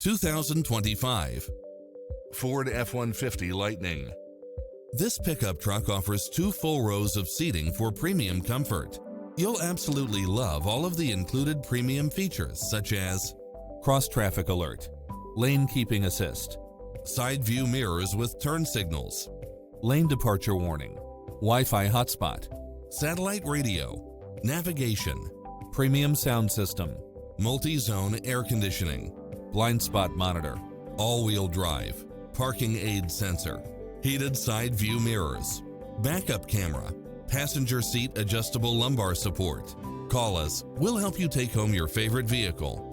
2025 Ford F-150 Lightning. This pickup truck offers 2 full rows of seating for premium comfort. You'll absolutely love all of the included premium features such as cross-traffic alert, lane keeping assist, side view mirrors with turn signals, lane departure warning, Wi-Fi hotspot, satellite radio, navigation, premium sound system, multi-zone air conditioning, blind spot monitor, all-wheel drive, parking aid sensor, heated side view mirrors, backup camera, passenger seat adjustable lumbar support. Call us, we'll help you take home your favorite vehicle.